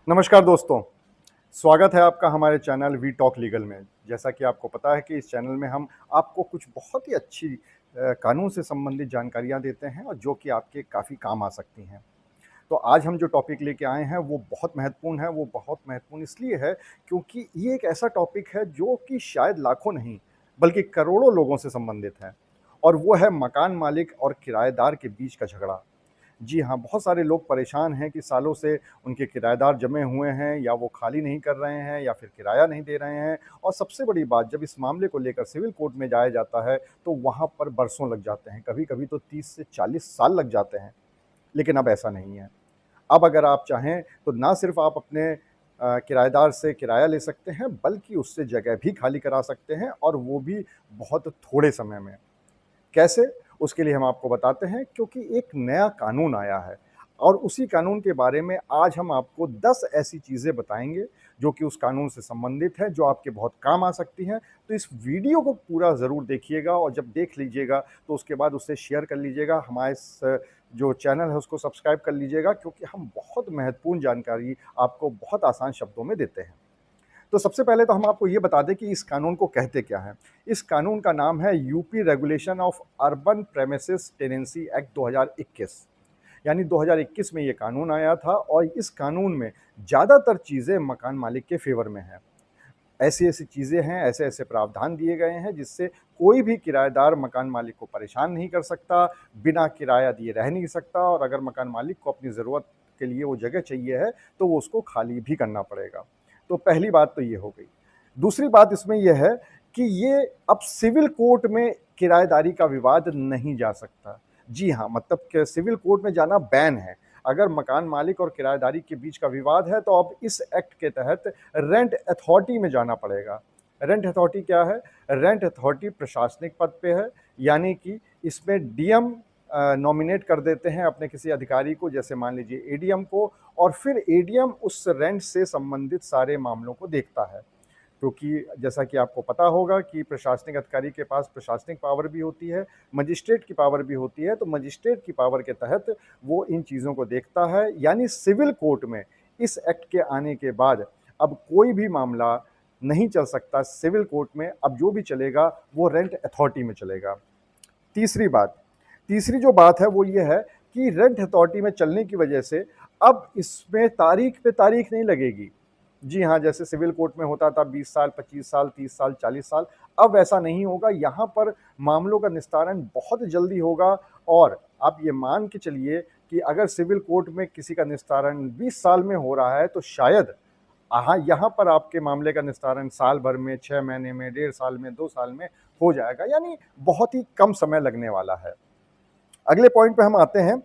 नमस्कार दोस्तों, स्वागत है आपका हमारे चैनल वी टॉक लीगल में। जैसा कि आपको पता है कि इस चैनल में हम आपको कुछ बहुत ही अच्छी कानून से संबंधित जानकारियाँ देते हैं और जो कि आपके काफ़ी काम आ सकती हैं। तो आज हम जो टॉपिक लेके आए हैं वो बहुत महत्वपूर्ण है, वो बहुत महत्वपूर्ण इसलिए है क्योंकि ये एक ऐसा टॉपिक है जो कि शायद लाखों नहीं, बल्कि करोड़ों लोगों से संबंधित है और वो है मकान मालिक और किराएदार के बीच का झगड़ा। जी हाँ, बहुत सारे लोग परेशान हैं कि सालों से उनके किराएदार जमे हुए हैं या वो खाली नहीं कर रहे हैं या फिर किराया नहीं दे रहे हैं और सबसे बड़ी बात जब इस मामले को लेकर सिविल कोर्ट में जाया जाता है, तो वहाँ पर बरसों लग जाते हैं, कभी-कभी तो 30 से 40 साल लग जाते हैं। लेकिन अब ऐसा नहीं है। अब अगर आप चाहें तो ना सिर्फ़ आप अपने किराएदार से किराया ले सकते हैं, बल्कि उससे जगह भी खाली करा सकते हैं और वो भी बहुत थोड़े समय में। कैसे? उसके लिए हम आपको बताते हैं क्योंकि एक नया कानून आया है और उसी कानून के बारे में आज हम आपको 10 ऐसी चीज़ें बताएँगे जो कि उस कानून से संबंधित हैं, जो आपके बहुत काम आ सकती हैं। तो इस वीडियो को पूरा ज़रूर देखिएगा और जब देख लीजिएगा तो उसके बाद उसे शेयर कर लीजिएगा। हमारे जो चैनल है उसको सब्सक्राइब कर लीजिएगा क्योंकि हम बहुत महत्वपूर्ण जानकारी आपको बहुत आसान शब्दों में देते हैं। तो सबसे पहले तो हम आपको ये बता दें कि इस कानून को कहते क्या है। इस कानून का नाम है UP regulation of urban premises tenancy act 2021। यानी 2021 में ये कानून आया था और इस कानून में ज़्यादातर चीज़ें मकान मालिक के फ़ेवर में हैं। ऐसी-ऐसी चीज़ें हैं, ऐसे-ऐसे प्रावधान दिए गए हैं जिससे कोई भी किराएदार मकान मालिक को परेशान नहीं कर सकता, बिना किराया दिए रह नहीं सकता और अगर मकान मालिक को अपनी ज़रूरत के लिए वो जगह चाहिए है, तो वो उसको खाली भी करना पड़ेगा। तो पहली बात तो ये हो गई। दूसरी बात इसमें ये है कि ये अब सिविल कोर्ट में किराएदारी का विवाद नहीं जा सकता। जी हाँ, मतलब कि सिविल कोर्ट में जाना बैन है। अगर मकान मालिक और किराएदारी के बीच का विवाद है, तो अब इस एक्ट के तहत रेंट अथॉरिटी में जाना पड़ेगा। रेंट अथॉरिटी क्या है? रेंट अथॉरिटी प्रशासनिक पद पे है, यानी कि इसमें डीएम नॉमिनेट कर देते हैं अपने किसी अधिकारी को, जैसे मान लीजिए एडीएम को, और फिर एडीएम उस रेंट से संबंधित सारे मामलों को देखता है। क्योंकि जैसा कि आपको पता होगा कि प्रशासनिक अधिकारी के पास प्रशासनिक पावर भी होती है, मजिस्ट्रेट की पावर भी होती है, तो मजिस्ट्रेट की पावर के तहत वो इन चीज़ों को देखता है। यानी सिविल कोर्ट में इस एक्ट के आने के बाद अब कोई भी मामला नहीं चल सकता सिविल कोर्ट में, अब जो भी चलेगा वो रेंट अथॉरिटी में चलेगा। तीसरी बात तीसरी जो बात है वो ये है कि रेंट अथॉरिटी में चलने की वजह से अब इसमें तारीख पे तारीख नहीं लगेगी। जी हाँ, जैसे सिविल कोर्ट में होता था 20 साल, 25 साल, 30 साल, 40 साल, अब ऐसा नहीं होगा। यहाँ पर मामलों का निस्तारण बहुत जल्दी होगा और आप ये मान के चलिए कि अगर सिविल कोर्ट में किसी का निस्तारण 20 साल में हो रहा है, तो शायद हाँ, यहाँ पर आपके मामले का निस्तारण साल भर में, 6 महीने में, 1.5 साल में, 2 साल में हो जाएगा, यानी बहुत ही कम समय लगने वाला है। अगले पॉइंट पे हम आते हैं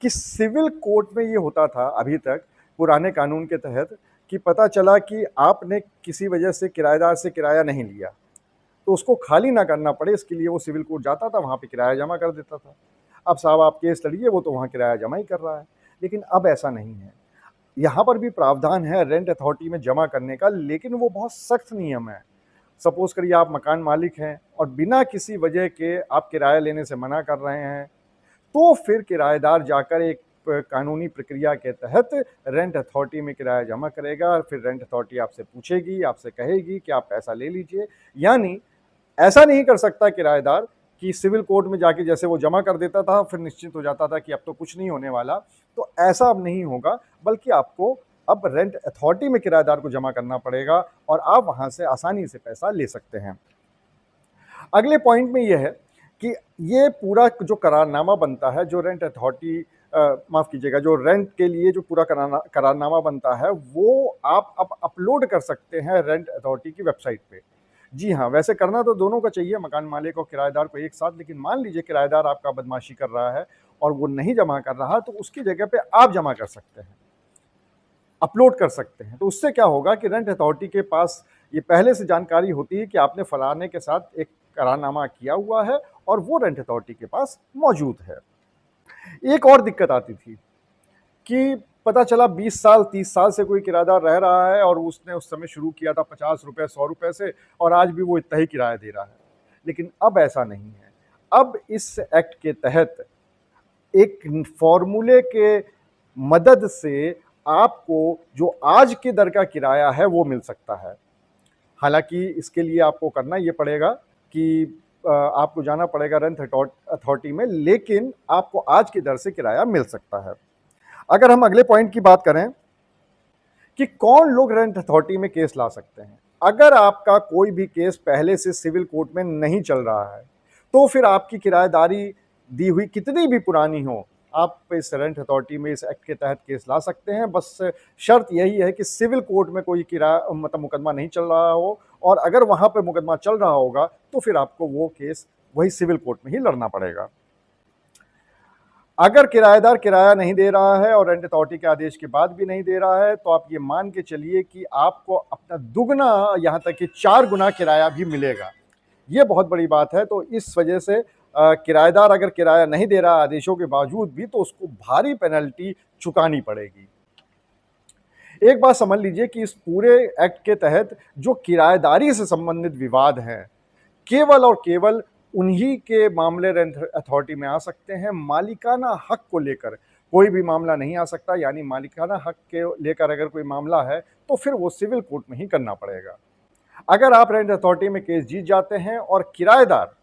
कि सिविल कोर्ट में ये होता था अभी तक पुराने कानून के तहत कि पता चला कि आपने किसी वजह से किराएदार से किराया नहीं लिया, तो उसको खाली ना करना पड़े इसके लिए वो सिविल कोर्ट जाता था, वहाँ पे किराया जमा कर देता था। अब साहब आप केस लड़िए, वो तो वहाँ किराया जमा ही कर रहा है। लेकिन अब ऐसा नहीं है। यहाँ पर भी प्रावधान है रेंट अथॉरिटी में जमा करने का, लेकिन वो बहुत सख्त नियम है। सपोज़ करिए आप मकान मालिक हैं और बिना किसी वजह के आप किराया लेने से मना कर रहे हैं, तो फिर किराएदार जाकर एक कानूनी प्रक्रिया के तहत रेंट अथॉरिटी में किराया जमा करेगा और फिर रेंट अथॉरिटी आपसे पूछेगी, आपसे कहेगी कि आप पैसा ले लीजिए। यानी ऐसा नहीं कर सकता किराएदार कि सिविल कोर्ट में जाके जैसे वो जमा कर देता था, फिर निश्चित हो जाता था कि अब तो कुछ नहीं होने वाला। तो ऐसा अब नहीं होगा, बल्कि आपको अब रेंट अथॉरिटी में किराएदार को जमा करना पड़ेगा और आप वहाँ से आसानी से पैसा ले सकते हैं। अगले पॉइंट में ये है कि ये पूरा जो करारनामा बनता है, जो रेंट अथॉरिटी माफ़ कीजिएगा, जो रेंट के लिए जो पूरा करारनामा बनता है, वो आप अब अपलोड कर सकते हैं रेंट अथॉरिटी की वेबसाइट पे। जी हाँ, वैसे करना तो दोनों का चाहिए, मकान मालिक और किराएदार को एक साथ, लेकिन मान लीजिए किराएदार आपका बदमाशी कर रहा है और वो नहीं जमा कर रहा, तो उसकी जगह पे आप जमा कर सकते हैं, अपलोड कर सकते हैं। तो उससे क्या होगा कि रेंट अथॉरिटी के पास ये पहले से जानकारी होती है कि आपने फलाने के साथ एक करारनामा किया हुआ है और वो रेंट अथॉरिटी के पास मौजूद है। एक और दिक्कत आती थी कि पता चला 20 साल, 30 साल से कोई किराएदार रह रहा है और उसने उस समय शुरू किया था ₹50, ₹100 से और आज भी वो इतना ही किराया दे रहा है। लेकिन अब ऐसा नहीं है। अब इस एक्ट के तहत एक फ़ॉर्मूले के मदद से आपको जो आज के दर का किराया है वो मिल सकता है। हालाँकि इसके लिए आपको करना ये पड़ेगा कि आपको जाना पड़ेगा रेंट अथॉरिटी में, लेकिन आपको आज की दर से किराया मिल सकता है। अगर हम अगले पॉइंट की बात करें कि कौन लोग रेंट अथॉरिटी में केस ला सकते हैं। अगर आपका कोई भी केस पहले से सिविल कोर्ट में नहीं चल रहा है, तो फिर आपकी किराएदारी दी हुई कितनी भी पुरानी हो, आप इस रेंट अथॉरिटी में इस एक्ट के तहत केस ला सकते हैं। बस शर्त यही है कि सिविल कोर्ट में कोई किराया मतलब मुकदमा नहीं चल रहा हो, और अगर वहाँ पे मुकदमा चल रहा होगा तो फिर आपको वो केस वही सिविल कोर्ट में ही लड़ना पड़ेगा। अगर किराएदार किराया नहीं दे रहा है और रेंट अथॉरिटी के आदेश के बाद भी नहीं दे रहा है, तो आप ये मान के चलिए कि आपको अपना दुगना, यहाँ तक कि 4 गुना किराया भी मिलेगा। ये बहुत बड़ी बात है। तो इस वजह से किराएदार अगर किराया नहीं दे रहा आदेशों के बावजूद भी, तो उसको भारी पेनल्टी चुकानी पड़ेगी। एक बात समझ लीजिए कि इस पूरे एक्ट के तहत जो किराएदारी से संबंधित विवाद हैं, केवल और केवल उन्हीं के मामले रेंट अथॉरिटी में आ सकते हैं। मालिकाना हक को लेकर कोई भी मामला नहीं आ सकता, यानी मालिकाना हक के लेकर अगर कोई मामला है तो फिर वो सिविल कोर्ट में ही करना पड़ेगा। अगर आप रेंट अथॉरिटी में केस जीत जाते हैं और किराएदार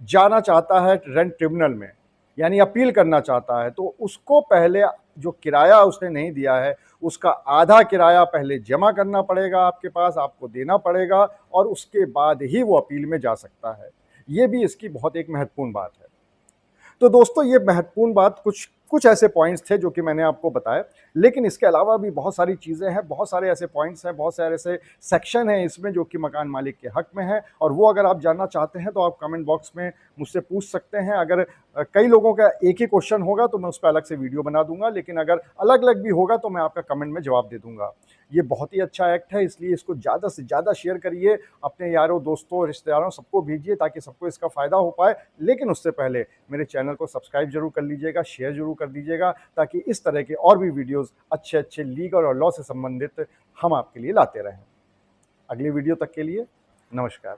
जाना चाहता है रेंट ट्रिब्यूनल में, यानी अपील करना चाहता है, तो उसको पहले जो किराया उसने नहीं दिया है उसका आधा किराया पहले जमा करना पड़ेगा आपके पास, आपको देना पड़ेगा, और उसके बाद ही वो अपील में जा सकता है। ये भी इसकी बहुत एक महत्वपूर्ण बात है। तो दोस्तों, ये महत्वपूर्ण बात कुछ ऐसे पॉइंट्स थे जो कि मैंने आपको बताए, लेकिन इसके अलावा भी बहुत सारी चीज़ें हैं, बहुत सारे ऐसे पॉइंट्स हैं, बहुत सारे ऐसे सेक्शन हैं इसमें जो कि मकान मालिक के हक में है, और वो अगर आप जानना चाहते हैं तो आप कमेंट बॉक्स में मुझसे पूछ सकते हैं। अगर कई लोगों का एक ही क्वेश्चन होगा तो मैं उस पर अलग से वीडियो बना दूंगा, लेकिन अगर अलग अलग भी होगा तो मैं आपका कमेंट में जवाब दे दूंगा। ये बहुत ही अच्छा एक्ट है, इसलिए इसको ज़्यादा से ज़्यादा शेयर करिए, अपने यारों, दोस्तों, रिश्तेदारों सबको भेजिए ताकि सबको इसका फ़ायदा हो पाए। लेकिन उससे पहले मेरे चैनल को सब्सक्राइब जरूर कर लीजिएगा, शेयर जरूर कर दीजिएगा, ताकि इस तरह के और भी वीडियोस अच्छे लीगल और लॉ से संबंधित हम आपके लिए लाते रहें। अगली वीडियो तक के लिए नमस्कार।